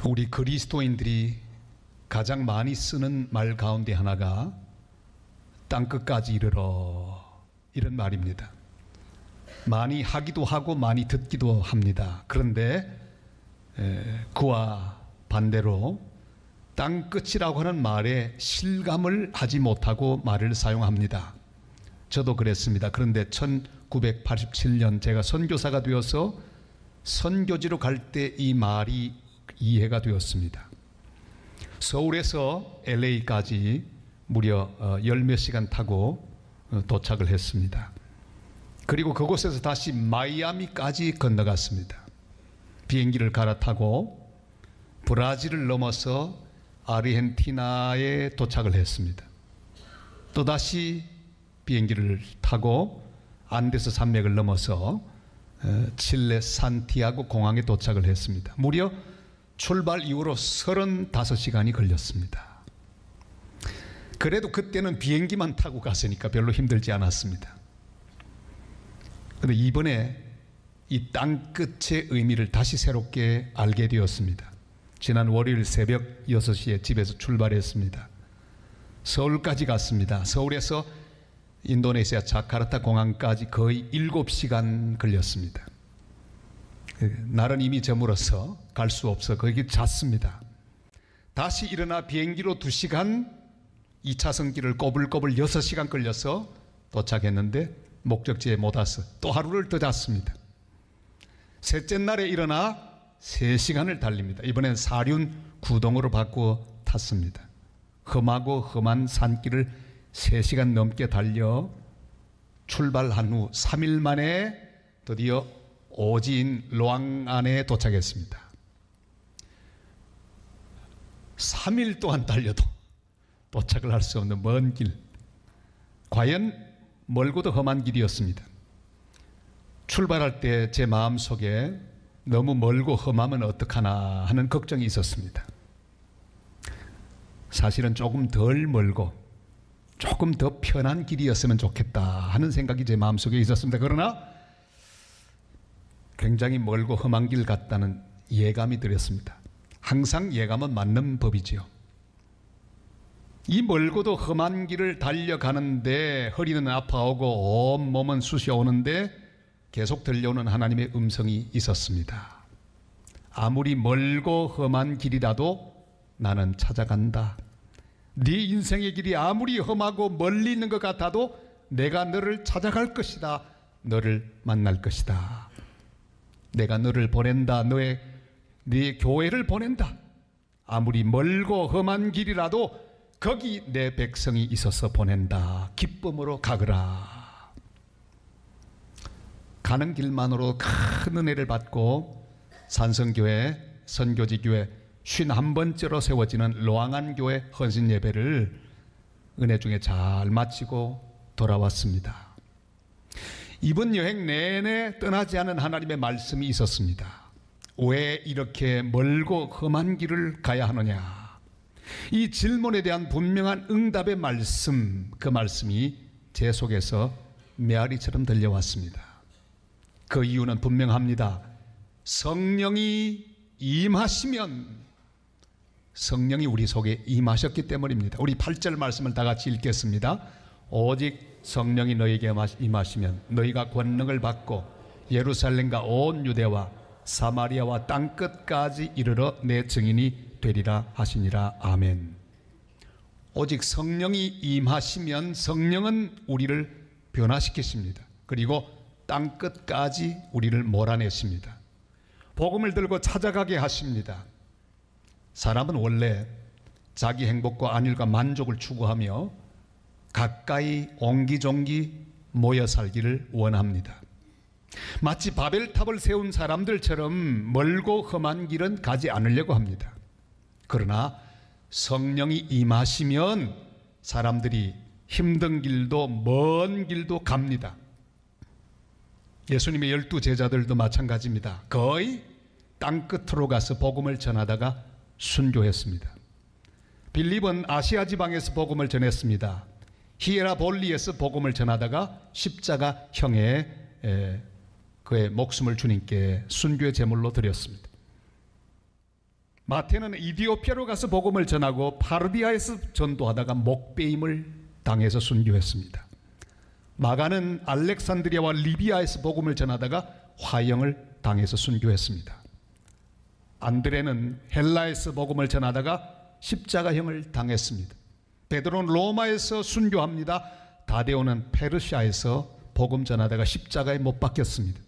우리 그리스도인들이 가장 많이 쓰는 말 가운데 하나가 땅끝까지 이르러, 이런 말입니다. 많이 하기도 하고 많이 듣기도 합니다. 그런데 그와 반대로 땅끝이라고 하는 말에 실감을 하지 못하고 말을 사용합니다. 저도 그랬습니다. 그런데 1987년 제가 선교사가 되어서 선교지로 갈 때 이 말이 이해가 되었습니다. 서울에서 LA까지 무려 10몇 시간 타고 도착을 했습니다. 그리고 그곳에서 다시 마이애미까지 건너갔습니다. 비행기를 갈아타고 브라질을 넘어서 아르헨티나에 도착을 했습니다. 또다시 비행기를 타고 안데스 산맥을 넘어서 칠레 산티아고 공항에 도착을 했습니다. 무려 출발 이후로 35시간이 걸렸습니다. 그래도 그때는 비행기만 타고 갔으니까 별로 힘들지 않았습니다. 그런데 이번에 이 땅끝의 의미를 다시 새롭게 알게 되었습니다. 지난 월요일 새벽 6시에 집에서 출발했습니다. 서울까지 갔습니다. 서울에서 인도네시아 자카르타 공항까지 거의 7시간 걸렸습니다. 날은 이미 저물어서 갈 수 없어 거기 잤습니다. 다시 일어나 비행기로 2시간, 2차선 길을 꼬불꼬불 6시간 걸려서 도착했는데 목적지에 못 와서 또 하루를 더 잤습니다. 셋째 날에 일어나 3시간을 달립니다. 이번엔 사륜 구동으로 바꾸어 탔습니다. 험하고 험한 산길을 3시간 넘게 달려 출발한 후 3일 만에 드디어 오지인 로앙안에 도착했습니다. 3일 동안 달려도 도착을 할 수 없는 먼 길, 과연 멀고도 험한 길이었습니다. 출발할 때 제 마음속에 너무 멀고 험하면 어떡하나 하는 걱정이 있었습니다. 사실은 조금 덜 멀고 조금 더 편한 길이었으면 좋겠다 하는 생각이 제 마음속에 있었습니다. 그러나 굉장히 멀고 험한 길 같다는 예감이 들었습니다. 항상 예감은 맞는 법이지요. 이 멀고도 험한 길을 달려가는데 허리는 아파오고 온몸은 쑤셔오는데 계속 들려오는 하나님의 음성이 있었습니다. 아무리 멀고 험한 길이라도 나는 찾아간다. 네 인생의 길이 아무리 험하고 멀리 있는 것 같아도 내가 너를 찾아갈 것이다. 너를 만날 것이다. 내가 너를 보낸다. 네 교회를 보낸다. 아무리 멀고 험한 길이라도 거기 내 백성이 있어서 보낸다. 기쁨으로 가거라. 가는 길만으로 큰 은혜를 받고 산성교회, 선교지교회 51번째로 세워지는 로앙안 교회 헌신 예배를 은혜 중에 잘 마치고 돌아왔습니다. 이번 여행 내내 떠나지 않은 하나님의 말씀이 있었습니다. 왜 이렇게 멀고 험한 길을 가야 하느냐? 이 질문에 대한 분명한 응답의 말씀, 그 말씀이 제 속에서 메아리처럼 들려왔습니다. 그 이유는 분명합니다. 성령이 임하시면, 성령이 우리 속에 임하셨기 때문입니다. 우리 8절 말씀을 다 같이 읽겠습니다. 오직 성령이 너에게 임하시면 너희가 권능을 받고 예루살렘과 온 유대와 사마리아와 땅끝까지 이르러 내 증인이 되리라 하시니라. 아멘. 오직 성령이 임하시면 성령은 우리를 변화시키십니다. 그리고 땅끝까지 우리를 몰아내십니다. 복음을 들고 찾아가게 하십니다. 사람은 원래 자기 행복과 안일과 만족을 추구하며 가까이 옹기종기 모여 살기를 원합니다. 마치 바벨탑을 세운 사람들처럼 멀고 험한 길은 가지 않으려고 합니다. 그러나 성령이 임하시면 사람들이 힘든 길도 먼 길도 갑니다. 예수님의 12제자들도 마찬가지입니다. 거의 땅끝으로 가서 복음을 전하다가 순교했습니다. 빌립은 아시아 지방에서 복음을 전했습니다. 히에라볼리에서 복음을 전하다가 십자가형에 그의 목숨을 주님께 순교의 제물로 드렸습니다. 마태는 이디오피아로 가서 복음을 전하고 파르디아에서 전도하다가 목베임을 당해서 순교했습니다. 마가는 알렉산드리아와 리비아에서 복음을 전하다가 화형을 당해서 순교했습니다. 안드레는 헬라에서 복음을 전하다가 십자가형을 당했습니다. 베드로는 로마에서 순교합니다. 다데오는 페르시아에서 복음 전하다가 십자가에 못 박혔습니다.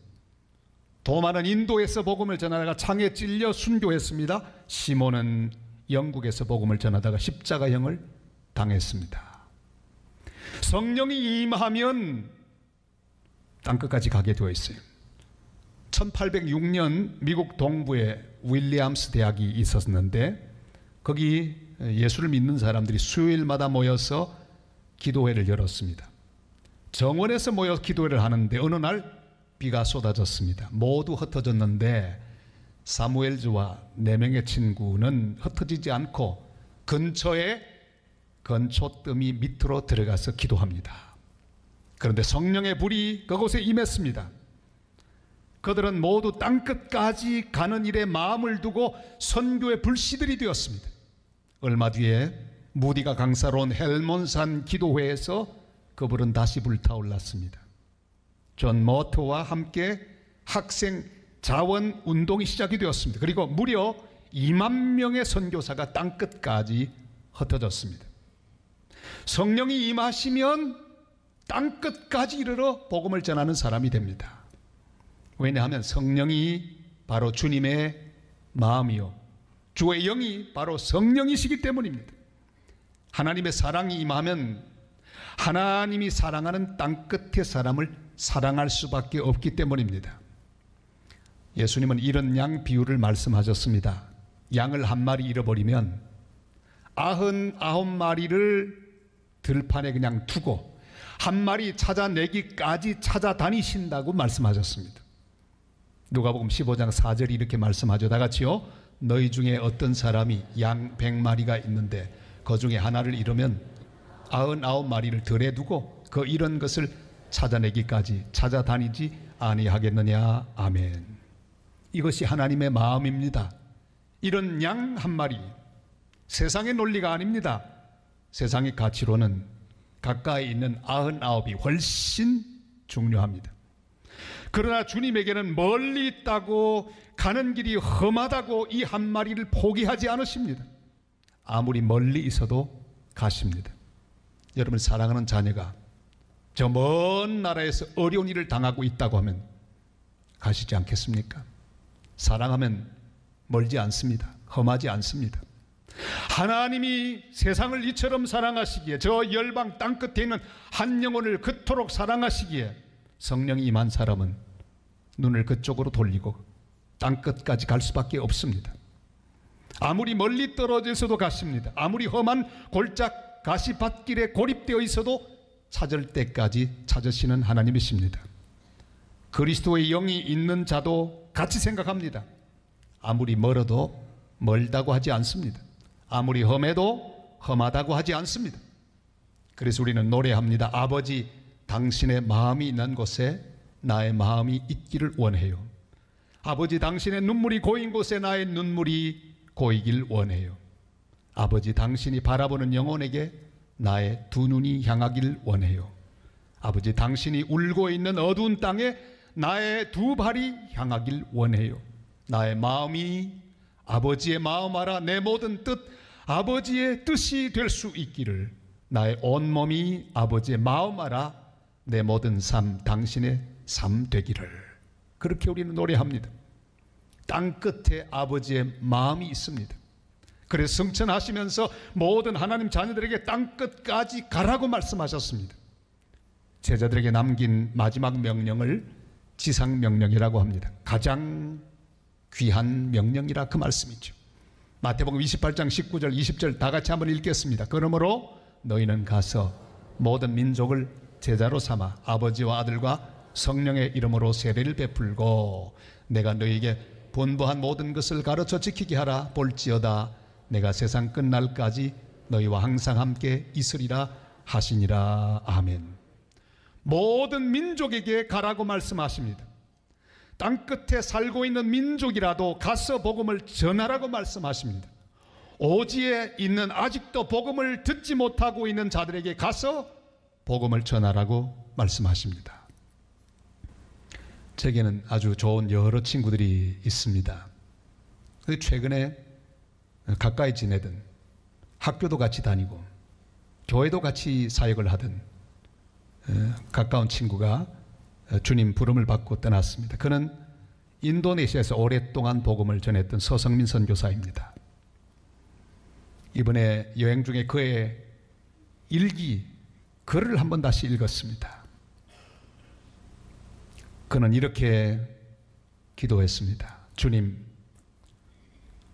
도마는 인도에서 복음을 전하다가 창에 찔려 순교했습니다. 시몬은 영국에서 복음을 전하다가 십자가형을 당했습니다. 성령이 임하면 땅끝까지 가게 되어 있어요. 1806년 미국 동부에 윌리엄스 대학이 있었는데 거기 예수를 믿는 사람들이 수요일마다 모여서 기도회를 열었습니다. 정원에서 모여 기도회를 하는데 어느 날 비가 쏟아졌습니다. 모두 흩어졌는데 사무엘즈와 4명의 친구는 흩어지지 않고 근처에 건초더미 밑으로 들어가서 기도합니다. 그런데 성령의 불이 그곳에 임했습니다. 그들은 모두 땅끝까지 가는 일에 마음을 두고 선교의 불씨들이 되었습니다. 얼마 뒤에 무디가 강사로 온 헬몬산 기도회에서 그 불은 다시 불타올랐습니다. 존 모터와 함께 학생 자원 운동이 시작이 되었습니다. 그리고 무려 2만 명의 선교사가 땅끝까지 흩어졌습니다. 성령이 임하시면 땅끝까지 이르러 복음을 전하는 사람이 됩니다. 왜냐하면 성령이 바로 주님의 마음이요 주의 영이 바로 성령이시기 때문입니다. 하나님의 사랑이 임하면 하나님이 사랑하는 땅끝의 사람을 사랑할 수밖에 없기 때문입니다. 예수님은 이런 양 비유를 말씀하셨습니다. 양을 한 마리 잃어버리면 99마리를 들판에 그냥 두고 한 마리 찾아내기까지 찾아다니신다고 말씀하셨습니다. 누가복음 15장 4절이 이렇게 말씀하죠. 다 같이요. 너희 중에 어떤 사람이 양 100마리가 있는데 그 중에 하나를 잃으면 99마리를 들에 두고 그 잃은 것을 찾아내기까지 찾아다니지 아니하겠느냐. 아멘. 이것이 하나님의 마음입니다. 이런 양 한 마리, 세상의 논리가 아닙니다. 세상의 가치로는 가까이 있는 99이 훨씬 중요합니다. 그러나 주님에게는 멀리 있다고 가는 길이 험하다고 이 한 마리를 포기하지 않으십니다. 아무리 멀리 있어도 가십니다. 여러분 사랑하는 자녀가 저 먼 나라에서 어려운 일을 당하고 있다고 하면 가시지 않겠습니까? 사랑하면 멀지 않습니다. 험하지 않습니다. 하나님이 세상을 이처럼 사랑하시기에 저 열방 땅끝에 있는 한 영혼을 그토록 사랑하시기에 성령이 임한 사람은 눈을 그쪽으로 돌리고 땅끝까지 갈 수밖에 없습니다. 아무리 멀리 떨어져 있어도 가십니다. 아무리 험한 골짝 가시밭길에 고립되어 있어도 찾을 때까지 찾으시는 하나님이십니다. 그리스도의 영이 있는 자도 같이 생각합니다. 아무리 멀어도 멀다고 하지 않습니다. 아무리 험해도 험하다고 하지 않습니다. 그래서 우리는 노래합니다. 아버지 당신의 마음이 있는 곳에 나의 마음이 있기를 원해요. 아버지 당신의 눈물이 고인 곳에 나의 눈물이 고이길 원해요. 아버지 당신이 바라보는 영혼에게 나의 두 눈이 향하길 원해요. 아버지 당신이 울고 있는 어두운 땅에 나의 두 발이 향하길 원해요. 나의 마음이 아버지의 마음 알아 내 모든 뜻 아버지의 뜻이 될 수 있기를 나의 온몸이 아버지의 마음 알아 내 모든 삶 당신의 삶 되기를. 그렇게 우리는 노래합니다. 땅끝에 아버지의 마음이 있습니다. 그래서 성천하시면서 모든 하나님 자녀들에게 땅끝까지 가라고 말씀하셨습니다. 제자들에게 남긴 마지막 명령을 지상명령이라고 합니다. 가장 귀한 명령이라 그 말씀이죠. 마태복음 28장 19절 20절 다 같이 한번 읽겠습니다. 그러므로 너희는 가서 모든 민족을 제자로 삼아 아버지와 아들과 성령의 이름으로 세례를 베풀고 내가 너희에게 분부한 모든 것을 가르쳐 지키게 하라. 볼지어다 내가 세상 끝날까지 너희와 항상 함께 있으리라 하시니라. 아멘. 모든 민족에게 가라고 말씀하십니다. 땅끝에 살고 있는 민족이라도 가서 복음을 전하라고 말씀하십니다. 오지에 있는 아직도 복음을 듣지 못하고 있는 자들에게 가서 복음을 전하라고 말씀하십니다. 제게는 아주 좋은 여러 친구들이 있습니다. 최근에 가까이 지내던, 학교도 같이 다니고 교회도 같이 사역을 하던 가까운 친구가 주님 부름을 받고 떠났습니다. 그는 인도네시아에서 오랫동안 복음을 전했던 서성민 선교사입니다. 이번에 여행 중에 그의 일기, 글을 한번 다시 읽었습니다. 그는 이렇게 기도했습니다. 주님,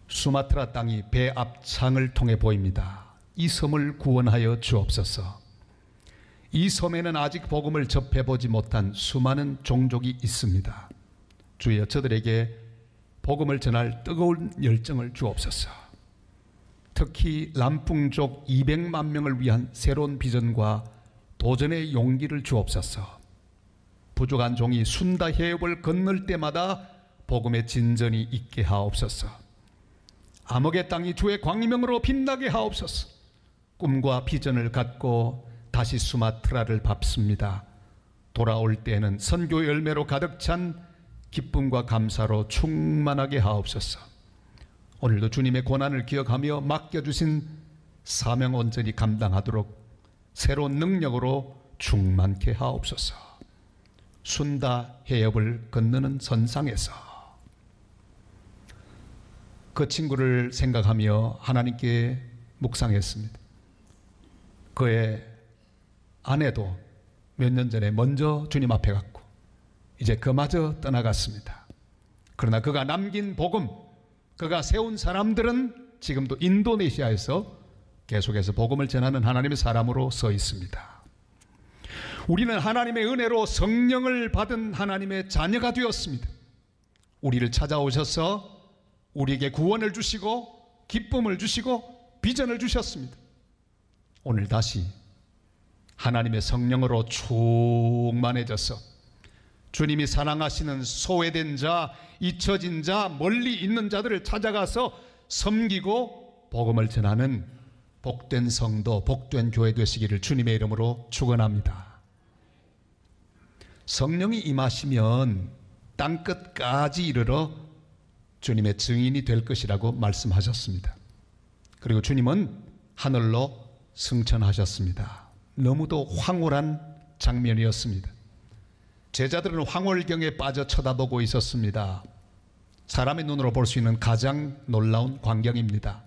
수마트라 땅이 배 앞창을 통해 보입니다. 이 섬을 구원하여 주옵소서. 이 섬에는 아직 복음을 접해보지 못한 수많은 종족이 있습니다. 주여, 저들에게 복음을 전할 뜨거운 열정을 주옵소서. 특히 람풍족 200만 명을 위한 새로운 비전과 도전의 용기를 주옵소서. 부족한 종이 순다 해협을 건널 때마다 복음의 진전이 있게 하옵소서. 암흑의 땅이 주의 광명으로 빛나게 하옵소서. 꿈과 비전을 갖고 다시 수마트라를 밟습니다. 돌아올 때에는 선교 열매로 가득 찬 기쁨과 감사로 충만하게 하옵소서. 오늘도 주님의 고난을 기억하며 맡겨주신 사명 온전히 감당하도록 새로운 능력으로 충만케 하옵소서. 순다 해협을 건너는 선상에서. 그 친구를 생각하며 하나님께 묵상했습니다. 그의 아내도 몇 년 전에 먼저 주님 앞에 갔고 이제 그마저 떠나갔습니다. 그러나 그가 남긴 복음, 그가 세운 사람들은 지금도 인도네시아에서 계속해서 복음을 전하는 하나님의 사람으로 서 있습니다. 우리는 하나님의 은혜로 성령을 받은 하나님의 자녀가 되었습니다. 우리를 찾아오셔서 우리에게 구원을 주시고 기쁨을 주시고 비전을 주셨습니다. 오늘 다시 하나님의 성령으로 충만해져서 주님이 사랑하시는 소외된 자, 잊혀진 자, 멀리 있는 자들을 찾아가서 섬기고 복음을 전하는 복된 성도, 복된 교회 되시기를 주님의 이름으로 축원합니다. 성령이 임하시면 땅끝까지 이르러 주님의 증인이 될 것이라고 말씀하셨습니다. 그리고 주님은 하늘로 승천하셨습니다. 너무도 황홀한 장면이었습니다. 제자들은 황홀경에 빠져 쳐다보고 있었습니다. 사람의 눈으로 볼 수 있는 가장 놀라운 광경입니다.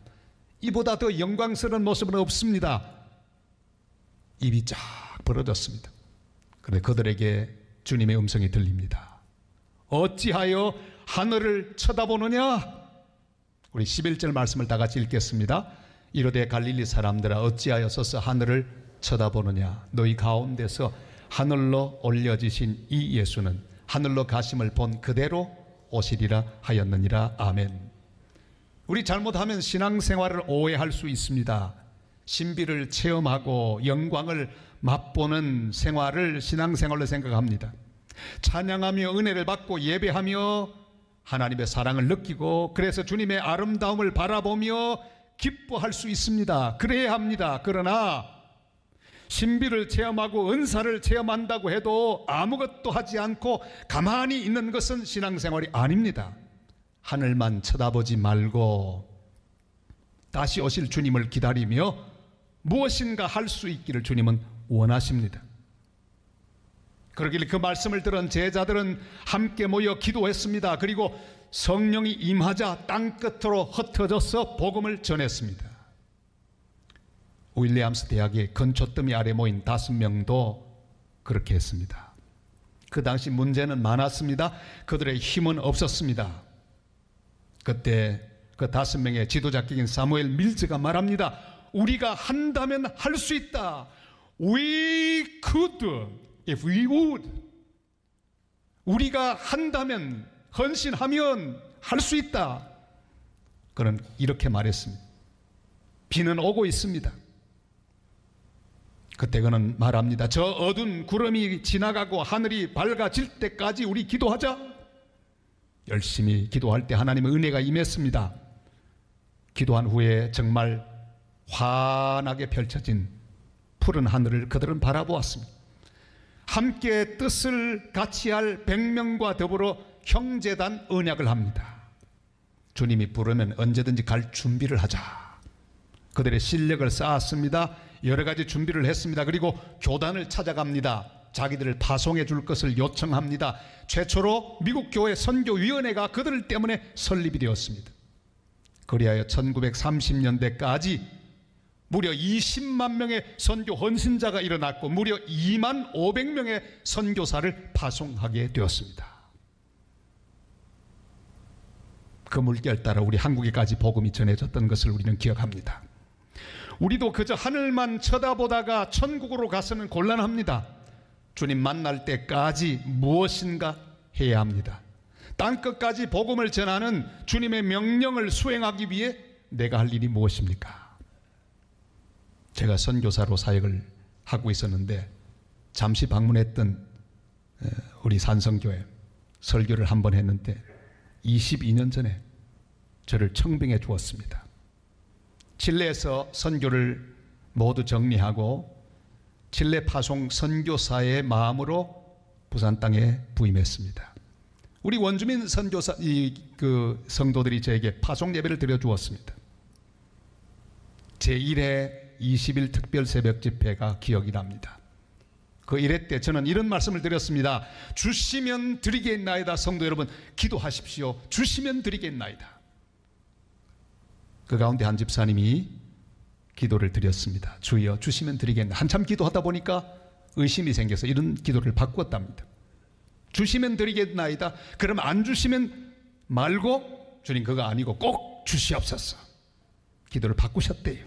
이보다 더 영광스러운 모습은 없습니다. 입이 쫙 벌어졌습니다. 그런데 그들에게 주님의 음성이 들립니다. 어찌하여 하늘을 쳐다보느냐? 우리 11절 말씀을 다 같이 읽겠습니다. 이르되 갈릴리 사람들아, 어찌하여 서서 하늘을 쳐다보느냐? 너희 가운데서 하늘로 올려지신 이 예수는 하늘로 가심을 본 그대로 오시리라 하였느니라. 아멘. 우리 잘못하면 신앙생활을 오해할 수 있습니다. 신비를 체험하고 영광을 맛보는 생활을 신앙생활로 생각합니다. 찬양하며 은혜를 받고 예배하며 하나님의 사랑을 느끼고 그래서 주님의 아름다움을 바라보며 기뻐할 수 있습니다. 그래야 합니다. 그러나 신비를 체험하고 은사를 체험한다고 해도 아무것도 하지 않고 가만히 있는 것은 신앙생활이 아닙니다. 하늘만 쳐다보지 말고 다시 오실 주님을 기다리며 무엇인가 할 수 있기를 주님은 원하십니다. 그러길래 그 말씀을 들은 제자들은 함께 모여 기도했습니다. 그리고 성령이 임하자 땅끝으로 흩어져서 복음을 전했습니다. 윌리엄스 대학의 건초더미 아래 모인 5명도 그렇게 했습니다. 그 당시 문제는 많았습니다. 그들의 힘은 없었습니다. 그때 그 5명의 지도자격인 사무엘 밀즈가 말합니다. 우리가 한다면 할 수 있다. We could if we would. 우리가 한다면, 헌신하면 할 수 있다. 그는 이렇게 말했습니다. 비는 오고 있습니다. 그때 그는 말합니다. 저 어두운 구름이 지나가고 하늘이 밝아질 때까지 우리 기도하자. 열심히 기도할 때 하나님의 은혜가 임했습니다. 기도한 후에 정말 환하게 펼쳐진 푸른 하늘을 그들은 바라보았습니다. 함께 뜻을 같이 할 100명과 더불어 형제단 언약을 합니다. 주님이 부르면 언제든지 갈 준비를 하자. 그들의 실력을 쌓았습니다. 여러 가지 준비를 했습니다. 그리고 교단을 찾아갑니다. 자기들을 파송해 줄 것을 요청합니다. 최초로 미국 교회 선교위원회가 그들 때문에 설립이 되었습니다. 그리하여 1930년대까지 무려 20만 명의 선교 헌신자가 일어났고 무려 2만 500명의 선교사를 파송하게 되었습니다. 그 물결 따라 우리 한국에까지 복음이 전해졌던 것을 우리는 기억합니다. 우리도 그저 하늘만 쳐다보다가 천국으로 가서는 곤란합니다. 주님 만날 때까지 무엇인가 해야 합니다. 땅끝까지 복음을 전하는 주님의 명령을 수행하기 위해 내가 할 일이 무엇입니까? 제가 선교사로 사역을 하고 있었는데 잠시 방문했던 우리 산성교회 설교를 한 번 했는데 22년 전에 저를 청빙해 주었습니다. 칠레에서 선교를 모두 정리하고 칠레 파송 선교사의 마음으로 부산 땅에 부임했습니다. 우리 원주민 선교사 성도들이 저에게 파송 예배를 드려 주었습니다. 제1회 20일 특별 새벽 집회가 기억이 납니다. 그 1회 때 저는 이런 말씀을 드렸습니다. 주시면 드리겠나이다. 성도 여러분 기도하십시오. 주시면 드리겠나이다. 그 가운데 한 집사님이 기도를 드렸습니다. 주여 주시면 드리겠나. 한참 기도하다 보니까 의심이 생겨서 이런 기도를 바꾸었답니다. 주시면 드리겠나이다. 그럼 안 주시면 말고 주님 그거 아니고 꼭 주시옵소서. 기도를 바꾸셨대요.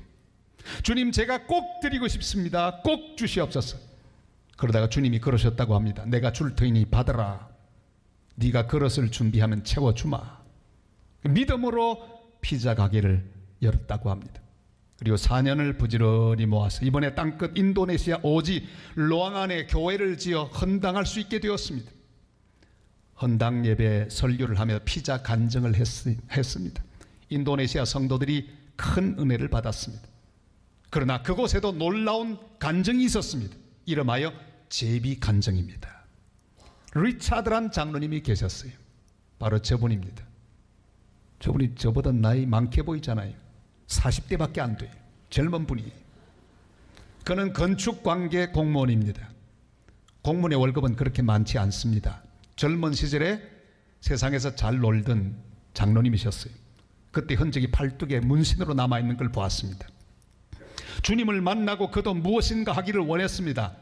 주님 제가 꼭 드리고 싶습니다. 꼭 주시옵소서. 그러다가 주님이 그러셨다고 합니다. 내가 줄 터이니 받아라. 네가 그릇을 준비하면 채워주마. 믿음으로 피자 가게를 열었다고 합니다. 그리고 4년을 부지런히 모아서 이번에 땅끝 인도네시아 오지 로앙안에 교회를 지어 헌당할 수 있게 되었습니다. 헌당 예배 설교를 하며 피자 간증을 했습니다. 인도네시아 성도들이 큰 은혜를 받았습니다. 그러나 그곳에도 놀라운 간증이 있었습니다. 이름하여 제비 간증입니다. 리차드란 장로님이 계셨어요. 바로 저분입니다. 저분이 저보다 나이 많게 보이잖아요. 40대밖에 안 돼요. 젊은 분이에요. 그는 건축관계 공무원입니다. 공무원의 월급은 그렇게 많지 않습니다. 젊은 시절에 세상에서 잘 놀던 장로님이셨어요. 그때 흔적이 팔뚝에 문신으로 남아있는 걸 보았습니다. 주님을 만나고 그도 무엇인가 하기를 원했습니다.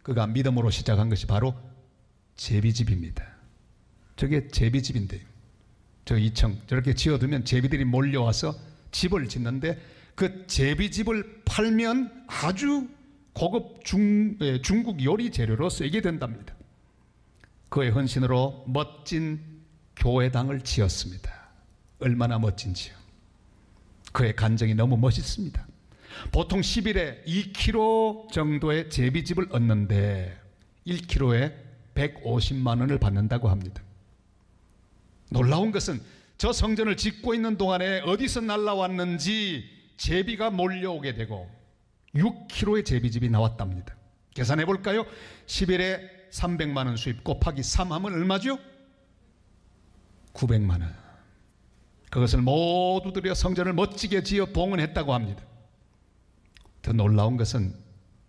그가 믿음으로 시작한 것이 바로 제비집입니다. 저게 제비집인데요. 저 2층 저렇게 지어두면 제비들이 몰려와서 집을 짓는데 그 제비집을 팔면 아주 고급 중국 요리 재료로 쓰이게 된답니다. 그의 헌신으로 멋진 교회당을 지었습니다. 얼마나 멋진지요. 그의 간증이 너무 멋있습니다. 보통 10일에 2kg 정도의 제비집을 얻는데 1kg에 150만 원을 받는다고 합니다. 놀라운 것은 저 성전을 짓고 있는 동안에 어디서 날라왔는지 제비가 몰려오게 되고 6kg의 제비집이 나왔답니다. 계산해 볼까요? 10일에 300만 원 수입 곱하기 3 하면 얼마죠? 900만 원. 그것을 모두 들여 성전을 멋지게 지어 봉헌했다고 합니다. 더 놀라운 것은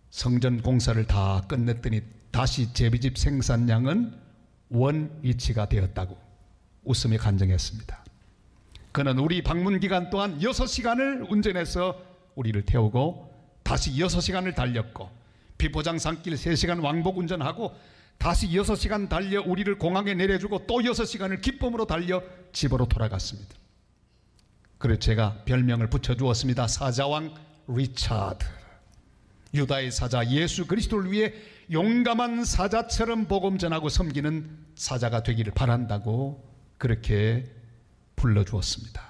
성전 공사를 다 끝냈더니 다시 제비집 생산량은 원위치가 되었다고 웃으며 간증했습니다. 그는 우리 방문 기간 동안 6시간을 운전해서 우리를 태우고 다시 6시간을 달렸고 비포장 산길 3시간 왕복 운전하고 다시 6시간 달려 우리를 공항에 내려주고 또 6시간을 기쁨으로 달려 집으로 돌아갔습니다. 그래서 제가 별명을 붙여주었습니다. 사자왕 리차드. 유다의 사자 예수 그리스도를 위해 용감한 사자처럼 복음 전하고 섬기는 사자가 되기를 바란다고 그렇게 불러주었습니다.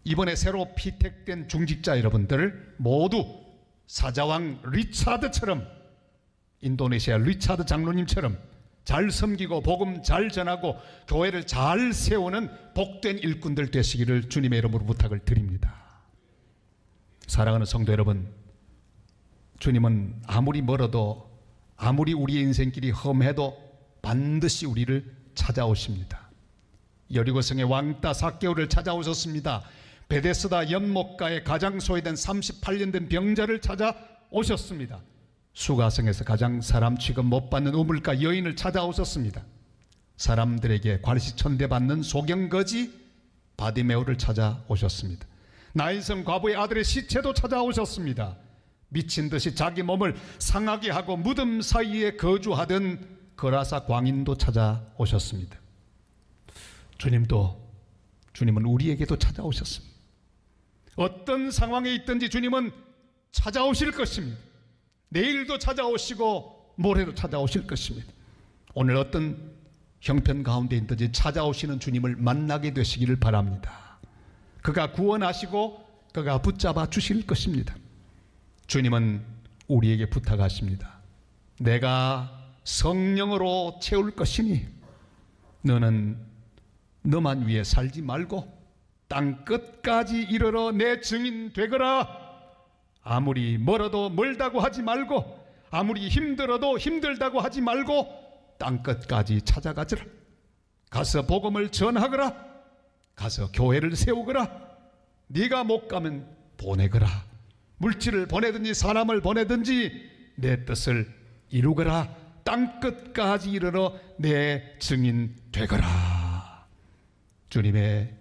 이번에 새로 피택된 중직자 여러분들 모두 사자왕 리차드처럼 인도네시아 리차드 장로님처럼 잘 섬기고 복음 잘 전하고 교회를 잘 세우는 복된 일꾼들 되시기를 주님의 이름으로 부탁을 드립니다. 사랑하는 성도 여러분, 주님은 아무리 멀어도, 아무리 우리의 인생길이 험해도 반드시 우리를 찾아오십니다. 여리고성의 왕따 삭개오를 찾아오셨습니다. 베데스다 연못가에 가장 소외된 38년 된 병자를 찾아오셨습니다. 수가성에서 가장 사람 취급 못 받는 우물가 여인을 찾아오셨습니다. 사람들에게 괄시천대받는 소경거지 바디메오를 찾아오셨습니다. 나인성 과부의 아들의 시체도 찾아오셨습니다. 미친 듯이 자기 몸을 상하게 하고 무덤 사이에 거주하던 거라사 광인도 찾아오셨습니다. 주님은 우리에게도 찾아오셨습니다. 어떤 상황에 있든지 주님은 찾아오실 것입니다. 내일도 찾아오시고 모레도 찾아오실 것입니다. 오늘 어떤 형편 가운데 있든지 찾아오시는 주님을 만나게 되시기를 바랍니다. 그가 구원하시고 그가 붙잡아 주실 것입니다. 주님은 우리에게 부탁하십니다. 내가 성령으로 채울 것이니 너는 너만 위해 살지 말고 땅 끝까지 이르러 내 증인 되거라. 아무리 멀어도 멀다고 하지 말고, 아무리 힘들어도 힘들다고 하지 말고 땅 끝까지 찾아가지라. 가서 복음을 전하거라. 가서 교회를 세우거라. 네가 못 가면 보내거라. 물질을 보내든지 사람을 보내든지 내 뜻을 이루거라. 땅 끝까지 이르러 내 증인 되거라. 주님의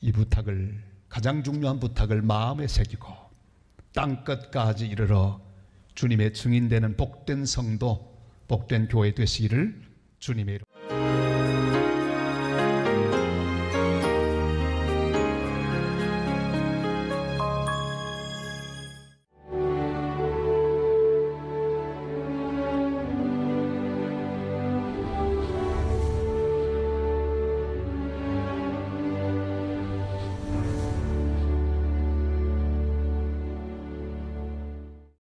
이 부탁을, 가장 중요한 부탁을 마음에 새기고 땅 끝까지 이르러 주님의 증인되는 복된 성도, 복된 교회 되시기를 주님의 이름